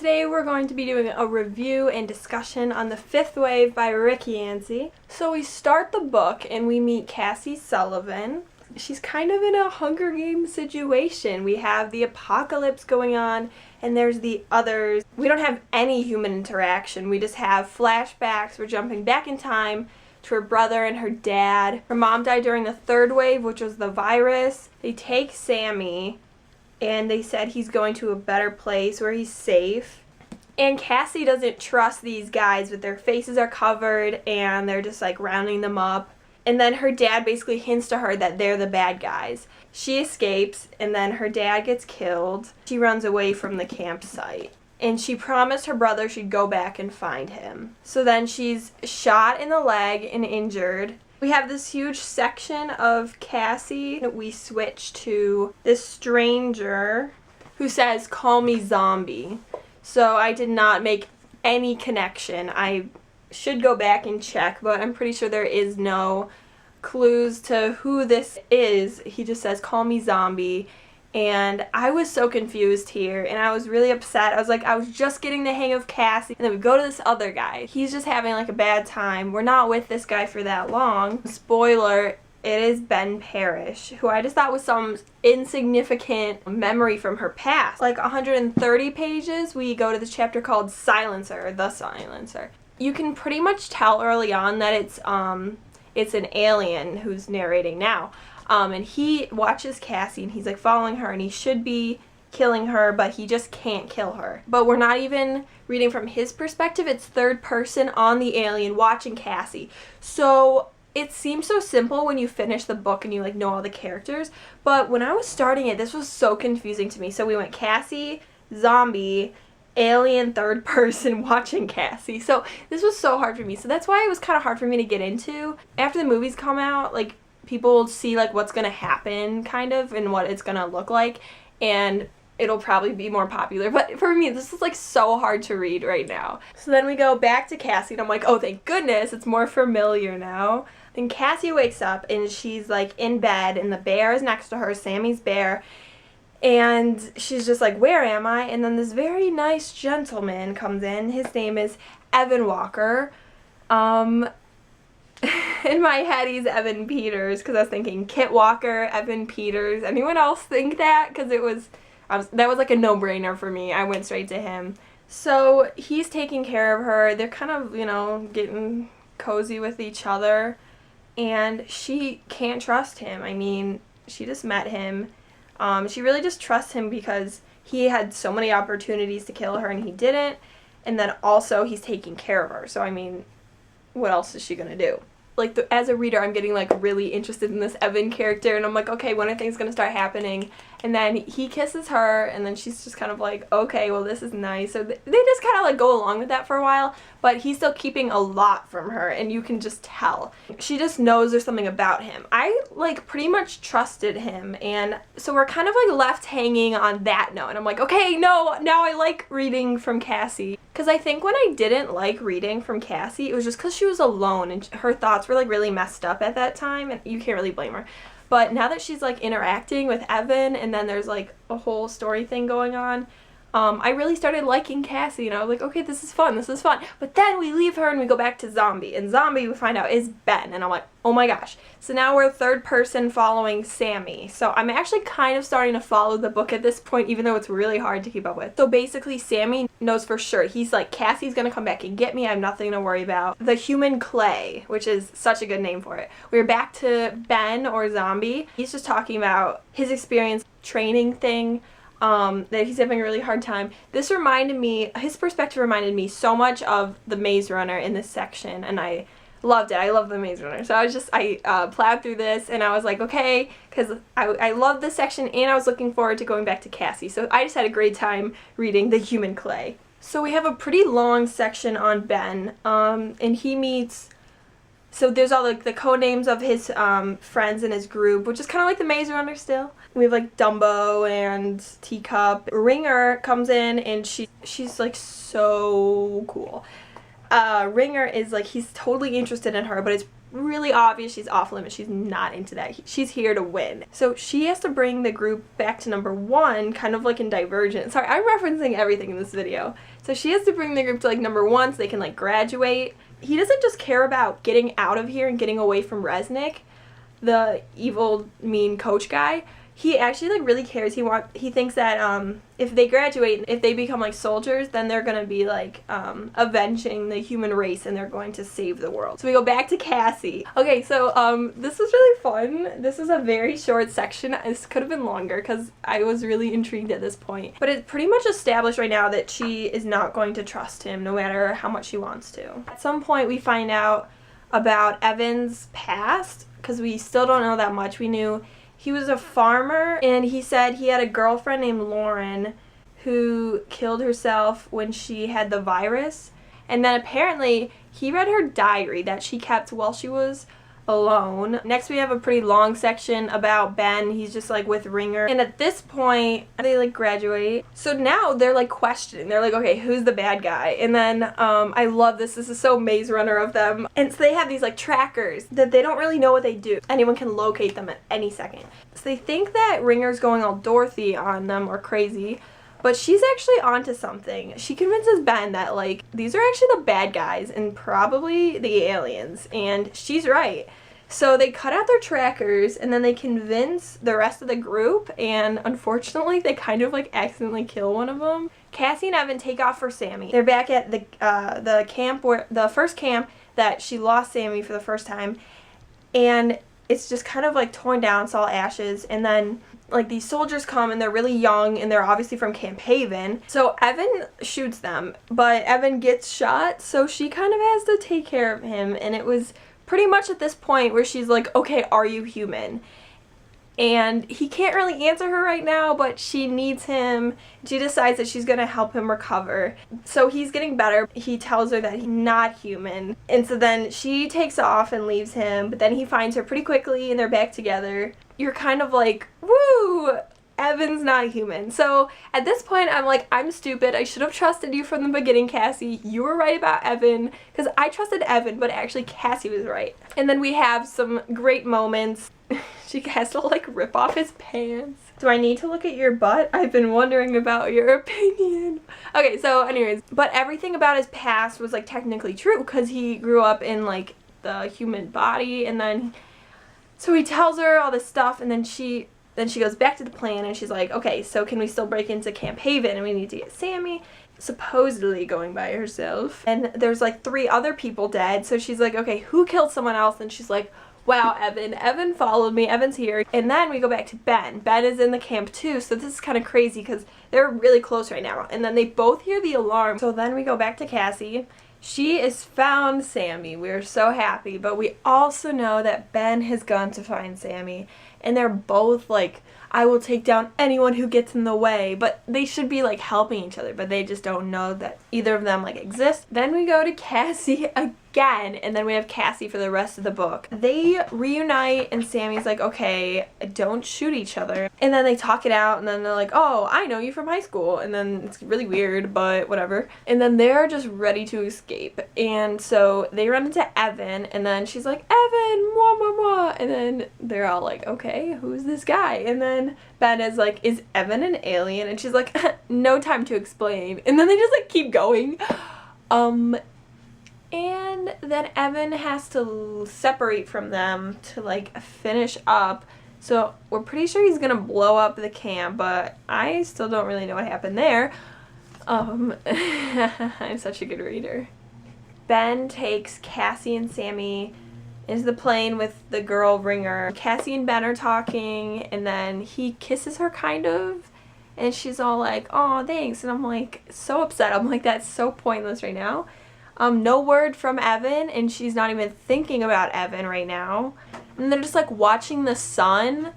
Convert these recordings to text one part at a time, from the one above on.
today we're going to be doing a review and discussion on The Fifth Wave by Rick Yancey. So we start the book and we meet Cassie Sullivan. She's kind of in a Hunger Games situation. We have the apocalypse going on and there's the others. We don't have any human interaction. We just have flashbacks. We're jumping back in time to her brother and her dad. Her mom died during the third wave, which was the virus. They take Sammy and they said he's going to a better place where he's safe. And Cassie doesn't trust these guys, but their faces are covered and they're just like rounding them up. And then her dad basically hints to her that they're the bad guys. She escapes and then her dad gets killed. She runs away from the campsite. And she promised her brother she'd go back and find him. So then she's shot in the leg and injured. We have this huge section of Cassie. We switch to this stranger who says, "Call me zombie." So I did not make any connection. I should go back and check, but I'm pretty sure there is no clues to who this is. He just says, "Call me zombie." And I was so confused here, and I was really upset. I was just getting the hang of Cassie, and then we go to this other guy. He's just having like a bad time. We're not with this guy for that long. Spoiler, it is Ben Parrish, who I just thought was some insignificant memory from her past. Like 130 pages, we go to this chapter called Silencer, or The Silencer. You can pretty much tell early on that it's an alien who's narrating now. And he watches Cassie and he's like following her and he should be killing her, but he just can't kill her. But we're not even reading from his perspective. It's third person on the alien watching Cassie. So it seems so simple when you finish the book and you like know all the characters. But when I was starting it, this was so confusing to me. So we went Cassie, zombie, alien, third person watching Cassie. So this was so hard for me. So that's why it was kind of hard for me to get into. After the movies come out, like, people see like what's gonna happen kind of and what it's gonna look like, and it'll probably be more popular. But for me, this is like so hard to read right now. So then we go back to Cassie and I'm like, oh thank goodness, it's more familiar now. Then Cassie wakes up and she's like in bed and the bear is next to her, Sammy's bear, and she's just like, where am I? And then this very nice gentleman comes in. His name is Evan Walker. In my head, he's Evan Peters, because I was thinking Kit Walker, Evan Peters. Anyone else think that? Because that was like a no-brainer for me. I went straight to him. So he's taking care of her. They're kind of, getting cozy with each other. And she can't trust him. I mean, she just met him. She really just trusts him because he had so many opportunities to kill her and he didn't. And then also he's taking care of her. So, I mean, what else is she going to do? Like, as a reader, I'm getting, like, really interested in this Evan character, and I'm like, okay, when are things going to start happening? And then he kisses her, and then she's just kind of like, okay, well, this is nice. So they just kind of, like, go along with that for a while, but he's still keeping a lot from her, and you can just tell. She just knows there's something about him. I, like, pretty much trusted him, and so we're kind of, like, left hanging on that note, and I'm like, okay, no, now I like reading from Cassie. Because I think when I didn't like reading from Cassie, it was just because she was alone and her thoughts were like really messed up at that time, and you can't really blame her. But now that she's like interacting with Evan and then there's like a whole story thing going on, I really started liking Cassie and I was like, okay, this is fun. But then we leave her and we go back to Zombie, and Zombie we find out is Ben, and I'm like, oh my gosh. So now we're third person following Sammy. So I'm actually kind of starting to follow the book at this point, even though it's really hard to keep up with. So basically Sammy knows for sure. He's like, Cassie's gonna come back and get me. I have nothing to worry about. The human clay, which is such a good name for it. We're back to Ben, or Zombie. He's just talking about his experience training thing. That he's having a really hard time. His perspective reminded me so much of the Maze Runner in this section, and I loved it. I love the Maze Runner. So I plowed through this, and I was like, okay, because I love this section, and I was looking forward to going back to Cassie. So I just had a great time reading The Human Clay. So we have a pretty long section on Ben, and he meets... So there's all like the code names of his friends in his group, which is kind of like the Maze Runner still. We have like Dumbo and Teacup. Ringer comes in and she's like so cool. Ringer is like, he's totally interested in her, but it's really obvious she's off limits. She's not into that. She's here to win. So she has to bring the group back to number 1, kind of like in Divergent. Sorry, I'm referencing everything in this video. So she has to bring the group to like number 1 so they can like graduate. He doesn't just care about getting out of here and getting away from Resnick, the evil, mean coach guy. He actually like really cares. He thinks that if they graduate, if they become like soldiers, then they're gonna be like avenging the human race and they're going to save the world. So we go back to Cassie. Okay, so this was really fun. This is a very short section. This could have been longer because I was really intrigued at this point. But it's pretty much established right now that she is not going to trust him no matter how much she wants to. At some point we find out about Evan's past because we still don't know that much. We knew he was a farmer, and he said he had a girlfriend named Lauren who killed herself when she had the virus. And then apparently he read her diary that she kept while she was alone. Next we have a pretty long section about Ben. He's just like with Ringer. And at this point, they like graduate. So now they're like questioning. They're like, okay, who's the bad guy? And then I love this. This is so Maze Runner of them. And so they have these like trackers that they don't really know what they do. Anyone can locate them at any second. So they think that Ringer's going all Dorothy on them or crazy. But she's actually onto something. She convinces Ben that, like, these are actually the bad guys and probably the aliens. And she's right. So they cut out their trackers and then they convince the rest of the group. And unfortunately, they kind of, like, accidentally kill one of them. Cassie and Evan take off for Sammy. They're back at the camp where, the first camp that she lost Sammy for the first time. And it's just kind of, like, torn down. It's all ashes. And then like these soldiers come and they're really young and they're obviously from Camp Haven. So Evan shoots them, but Evan gets shot, so she kind of has to take care of him. And it was pretty much at this point where she's like, okay, are you human? And he can't really answer her right now, but she needs him. She decides that she's gonna help him recover. So he's getting better. He tells her that he's not human. And so then she takes off and leaves him, but then he finds her pretty quickly and they're back together. You're kind of like, woo! Evan's not human. So at this point, I'm like, I'm stupid. I should have trusted you from the beginning, Cassie. You were right about Evan, because I trusted Evan, but actually Cassie was right. And then we have some great moments. She has to like rip off his pants. Do I need to look at your butt? I've been wondering about your opinion. Okay, so anyways, but everything about his past was like technically true because he grew up in like the human body, and then so he tells her all this stuff, and then she goes back to the plan and she's like, okay, so can we still break into Camp Haven and we need to get Sammy, supposedly going by herself. And there's like 3 other people dead, so she's like, okay, who killed someone else? And she's like, wow, Evan followed me, Evan's here. And then we go back to Ben. Ben is in the camp too, so this is kind of crazy because they're really close right now. And then they both hear the alarm. So then we go back to Cassie. She has found Sammy. We're so happy, but we also know that Ben has gone to find Sammy. And they're both like, I will take down anyone who gets in the way. But they should be like helping each other, but they just don't know that either of them like exist. Then we go to Cassie again, and then we have Cassie for the rest of the book. They reunite and Sammy's like, okay, don't shoot each other. And then they talk it out, and then they're like, oh, I know you from high school. And then it's really weird, but whatever. And then they're just ready to escape. And so they run into Evan, and then she's like, Evan, mwah, mwah, mwah. And then they're all like, okay, who's this guy? And then Ben is like, is Evan an alien? And she's like, no time to explain. And then they just like keep going. And then Evan has to separate from them to like finish up. So we're pretty sure he's gonna blow up the camp, but I still don't really know what happened there. I'm such a good reader. Ben takes Cassie and Sammy into the plane with the girl Ringer. Cassie and Ben are talking, and then he kisses her kind of, and she's all like, oh, thanks. And I'm like so upset. I'm like, that's so pointless right now. No word from Evan, and she's not even thinking about Evan right now. And they're just like watching the sun,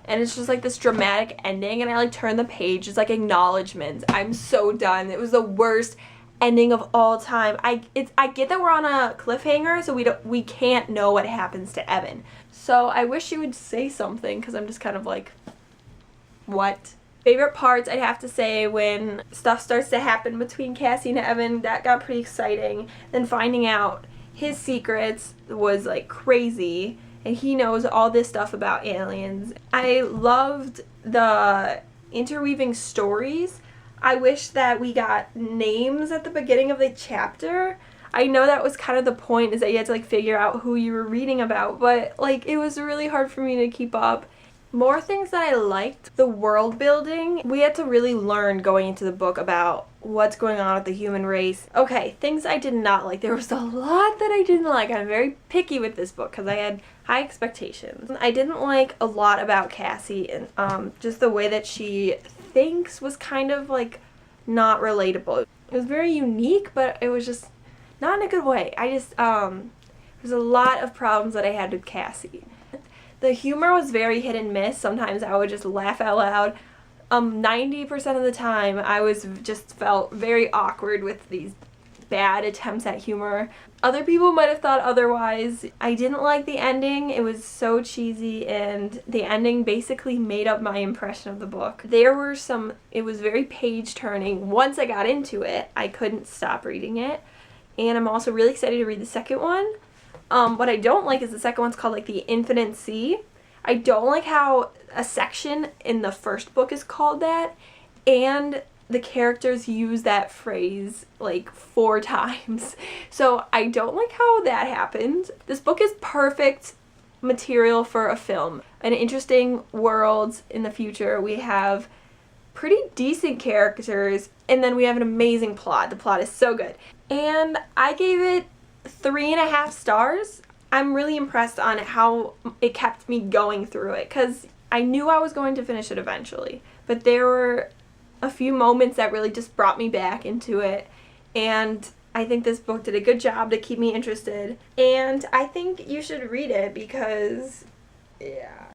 and it's just like this dramatic ending, and I like turn the page. It's like acknowledgments. I'm so done. It was the worst ending of all time. I get that we're on a cliffhanger, so we can't know what happens to Evan. So I wish you would say something, because I'm just kind of like, what? Favorite parts, I'd have to say, when stuff starts to happen between Cassie and Evan, that got pretty exciting. Then finding out his secrets was like crazy, and he knows all this stuff about aliens. I loved the interweaving stories. I wish that we got names at the beginning of the chapter. I know that was kind of the point, is that you had to like figure out who you were reading about, but like it was really hard for me to keep up. More things that I liked, the world building. We had to really learn going into the book about what's going on with the human race. Okay, things I did not like. There was a lot that I didn't like. I'm very picky with this book because I had high expectations. I didn't like a lot about Cassie, and just the way that she thinks was kind of like not relatable. It was very unique, but it was just not in a good way. There's a lot of problems that I had with Cassie. The humor was very hit and miss. Sometimes I would just laugh out loud. 90% of the time I felt very awkward with these bad attempts at humor. Other people might have thought otherwise. I didn't like the ending. It was so cheesy, and the ending basically made up my impression of the book. It was very page turning. Once I got into it, I couldn't stop reading it. And I'm also really excited to read the second one. What I don't like is the second one's called like The Infinite Sea. I don't like how a section in the first book is called that, and the characters use that phrase like 4 times. So I don't like how that happened. This book is perfect material for a film. An interesting world in the future. We have pretty decent characters, and then we have an amazing plot. The plot is so good. And I gave it 3.5 stars. I'm really impressed on how it kept me going through it, because I knew I was going to finish it eventually, but there were a few moments that really just brought me back into it, and I think this book did a good job to keep me interested, and I think you should read it because, yeah.